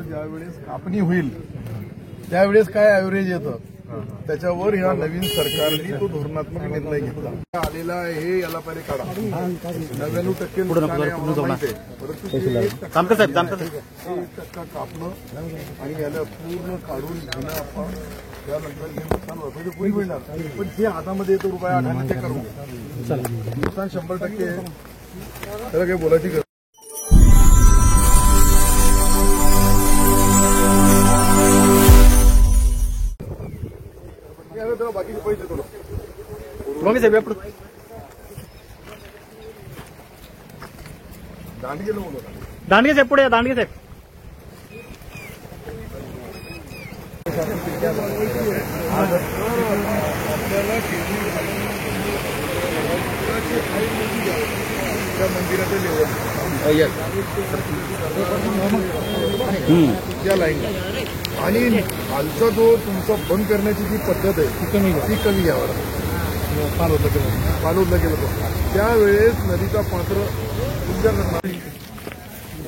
ज्यावेळेस कापणी होईल त्यावेळेस काय ऍव्हरेज येतं त्याच्यावर या नवीन सरकारने तो धोरणात्मक निर्णय घेतला आलेला आहे. याला पहिले काढा 99% कापणं आणि याला पूर्ण काढून घेणं आपण त्यानंतर हे नुकसान भरपाई पुढे मिळणार. पण जे हातामध्ये येतो ₹8 ते करू नुकसान 100% आहे. त्याला काही बोलायची गरज बाकीचे पैसे थोडं दांडगे दांडगे साहेब पुढे दांडगे साहेब मंदिराच्या लेवल त्या लाईनला आणि खालचा जो तुमचा बंद करण्याची जी पद्धत आहे ती कमी यावर पालोदला गेलं त्यावेळेस नदीचा पात्र तुमच्याकडनं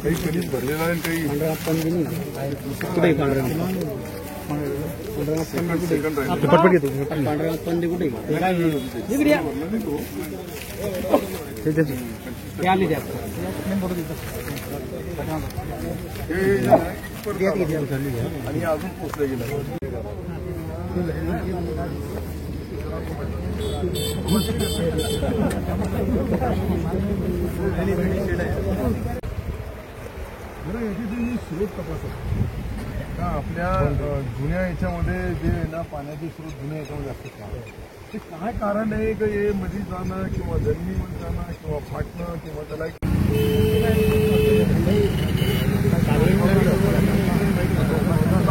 काही कधीच भरलेला आहे काही सेकंड आणि अजून पोचलं गेलं स्रोत तपासत का आपल्या जुन्या याच्यामध्ये जे ना पाण्याचे स्रोत जुन्या याच्यामध्ये असतात ते काय कारण आहे की हे मध्ये जाणं किंवा जमिनीमध्ये जाणं किंवा फाटणं किंवा त्याला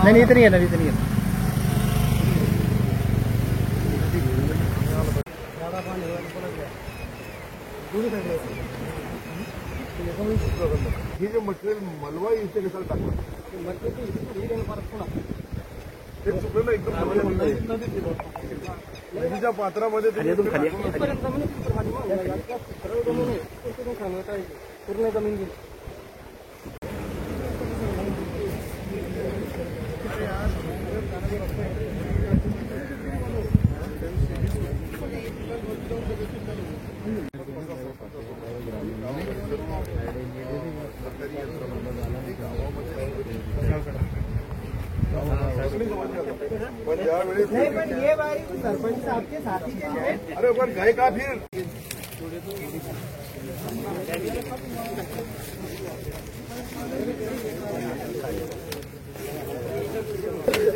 नाही इथं नाही येणार हे जे मटेरियल मलवा इथे कशाला टाकलं ते चुकलं ना एकदम नदीच्या पात्रामध्ये पूर्ण जमीन गेली सरपंच साहब के साथी के लिए अरे पर गए का फिर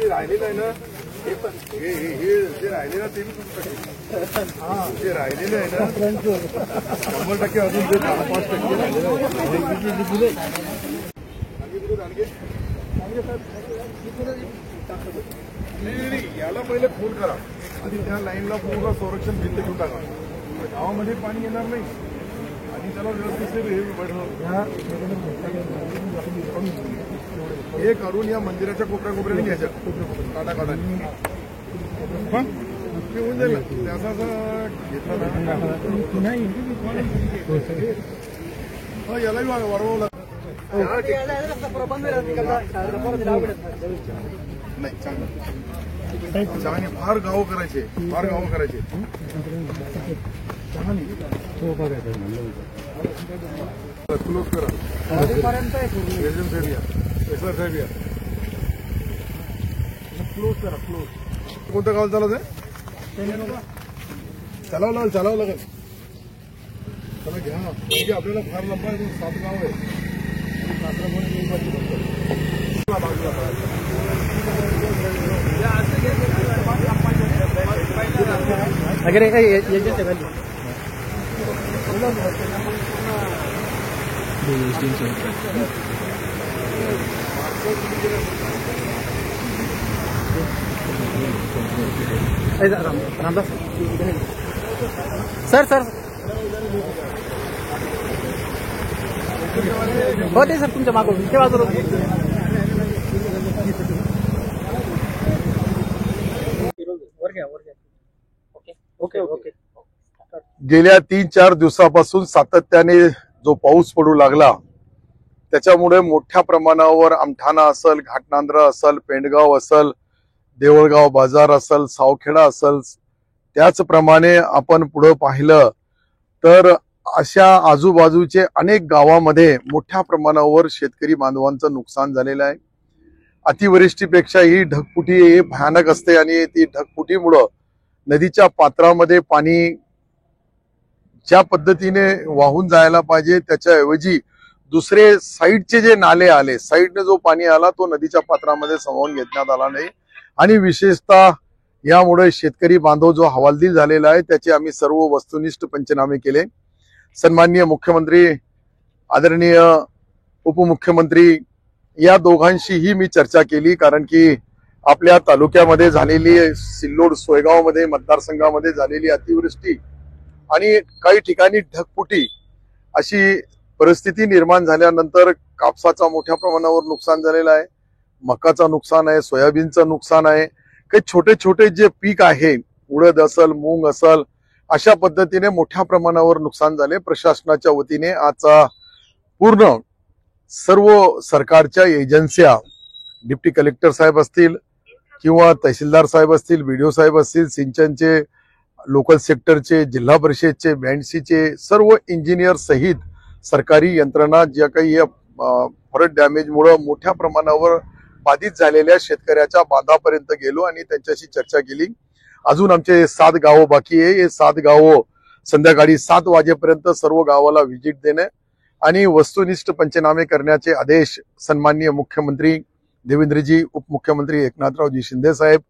राहिलेलं आहे ना हे जे राहिले ना ते जे राहिलेलं आहे ना 100% अजून जे 5% राहिलेलं आहे याला पहिले फोन करा आणि त्या लाईनला पूर्ण संरक्षण भिंत घेऊन टाका गावामध्ये पाणी येणार नाही आणि त्याला व्यवस्थित हे करून या मंदिराच्या कोपऱ्याने घ्यायच्या काटा होऊन जाईल त्याचा घेतला ना यालाही वाढवलं नाही चांगले फार गाव करायचे क्लोज करा क्लोज करा क्लोज कोणत्या गावाला चालत आहे चालावं लागेल चला घ्या म्हणजे आपल्याला फार लंबा 7 गाव आहे अगर रामदास सर होते सर तुमच्या मागून इथे बाजूला वर घ्या ओके ओके ओके गेल्या 3-4 दिवसापासून सातत्याने जो पाऊस पडू लागला त्याच्यामुळे मोठ्या प्रमाणावर आमठाणा असेल, घाटनांद्रा असेल, पेंडगाव असेल, देवळगाव बाजार असेल, सावखेडा असेल, त्याचप्रमाणे आपण पुढे पाहिलं तर अशा आजूबाजूचे अनेक गावामध्ये मोठ्या प्रमाणावर शेतकरी बांधवांचं नुकसान झालेलं आहे. अतिवृष्टीपेक्षा ही ढगफुटी ही भयानक असते आणि ती ढगफुटीमुळं नदीच्या पात्रामध्ये पाणी ज्या पद्धतीने वाहून जायला पाहिजे त्याच्याऐवजी दुसरे साईडचे जे नाले आले, साईडने जो पाणी आला तो नदीच्या पात्रामध्ये सामावून घेण्यात आला नाही. आणि विशेषतः यामुळे शेतकरी बांधव जो हवालदिल झालेला आहे त्याचे आम्ही सर्व वस्तुनिष्ठ पंचनामे केले. सन्माननीय मुख्यमंत्री, आदरणीय उपमुख्यमंत्री या दोघांशीही मी चर्चा केली, कारण की आपल्या तालुक्यामध्ये झालेली सिल्लोड सोयगावमध्ये मतदारसंघामध्ये झालेली अतिवृष्टी आणि काही ठिकाणी ढगफुटी अशी परिस्थिती निर्माण झाल्यानंतर कापसाचा मोठ्या प्रमाणावर नुकसान झालेलं आहे, मकाचं नुकसान आहे, सोयाबीनचं नुकसान आहे. काही छोटे छोटे जे पीक आहे, उडद असल, मूग असल, अशा पद्धतीने मोठ्या प्रमाणावर नुकसान झाले. प्रशासनाच्या वतीने आजचा पूर्ण सर्व सरकारच्या एजन्स्या, डिप्टी कलेक्टर साहेब असतील किंवा तहसीलदार साहेब असतील, बीडीओ साहेब असतील, सिंचनचे, लोकल सेक्टरचे, जिल्हा परिषदचे, बँडसीचे सर्व इंजिनियर सहित सरकारी यंत्रणा ज्या काही फॉरेस्ट डॅमेजमुळे मोठ्या प्रमाणावर बाधित झालेल्या शेतकऱ्याच्या बांधापर्यंत गेलो आणि त्यांच्याशी चर्चा केली. अजून आमचे 7 गावं बाकी आहे. हे 7 गावं संध्याकाळी 7 वाजेपर्यंत सर्व गावाला व्हिजिट देणे आणि वस्तुनिष्ठ पंचनामे करण्याचे आदेश सन्माननीय मुख्यमंत्री देवेंद्रजी, उपमुख्यमंत्री एकनाथरावजी शिंदे साहेब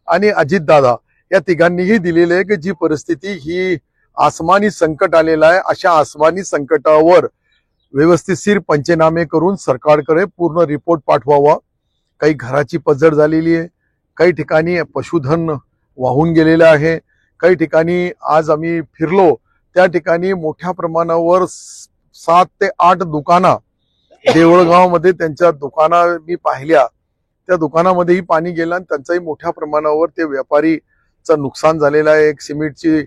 आणि अजितदादा या तिघांनीही दिलेले आहे की जी परिस्थिती ही आसमानी संकट आलेला आहे, अशा आसमानी संकटावर व्यवस्थितशीर पंचनामे करून सरकारकडे पूर्ण रिपोर्ट पाठवावा. काही घराची पडझड झालेली आहे, काही ठिकाणी पशुधन वाहून गेलेलं आहे, काही ठिकाणी आज आम्ही फिरलो त्या ठिकाणी मोठ्या प्रमाणावर 7 ते 8 दुकाना देवळगावमध्ये त्यांच्या दुकाना मी पाहिल्या. त्या दुकानामध्येही पाणी गेलं आणि त्यांचाही मोठ्या प्रमाणावर ते व्यापारीचं नुकसान झालेलं आहे. एक सिमेंटची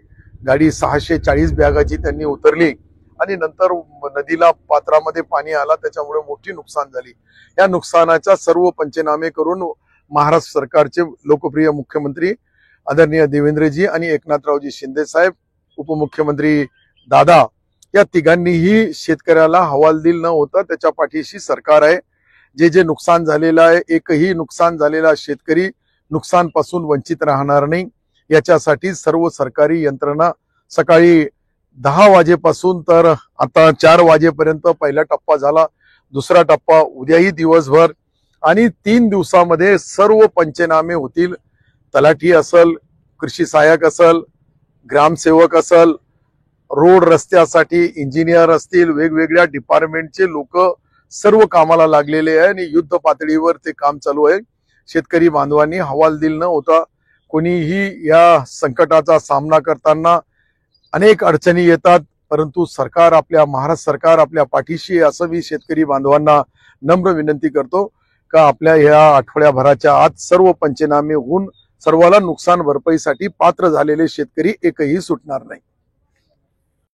गाडी 640 बॅगाची त्यांनी उतरली आणि नंतर नदीला पात्रामध्ये पाणी आला, त्याच्यामुळे मोठी नुकसान झाली. या नुकसानाचा सर्व पंचनामे करून महाराष्ट्र सरकारचे लोकप्रिय मुख्यमंत्री आदरणीय देवेंद्रजी आणि एकनाथरावजी शिंदे साहेब, उपमुख्यमंत्री दादा या तिघांनीही शेतकऱ्याला हवालदिल न होता त्याच्या पाठीशी सरकार आहे. जे जे नुकसान झालेलं आहे, एकही नुकसान झालेला शेतकरी नुकसानपासून वंचित राहणार नाही याच्यासाठी सर्व सरकारी यंत्रणा सकाळी 10 वाजेपासून तर आता 4 वाजेपर्यंत पहिला टप्पा झाला, दुसरा टप्पा उद्याही दिवसभर आणि 3 दिवसामध्ये सर्व पंचनामे होतील. तलाठी असल, कृषी सहाय्यक असल, ग्रामसेवक असल, रोड रस्त्यासाठी इंजिनियर असतील, वेगवेगळ्या डिपार्टमेंटचे लोक सर्व कामाला लागलेले आहे आणि युद्ध पातळीवर ते काम चालू आहे. शेतकरी बांधवांनी हवालदिल न होता कोणीही या संकटाचा सामना करताना अनेक अडचणी येतात, परंतु सरकार, आपल्या महाराष्ट्र सरकार आपल्या पाठीशी, असं मी शेतकरी बांधवांना नम्र विनंती करतो का आपल्या या आठवड्याभराच्या आत सर्व पंचनामे होऊन सर्वाला नुकसान भरपाईसाठी पात्र झालेले शेतकरी एकही सुटणार नाही.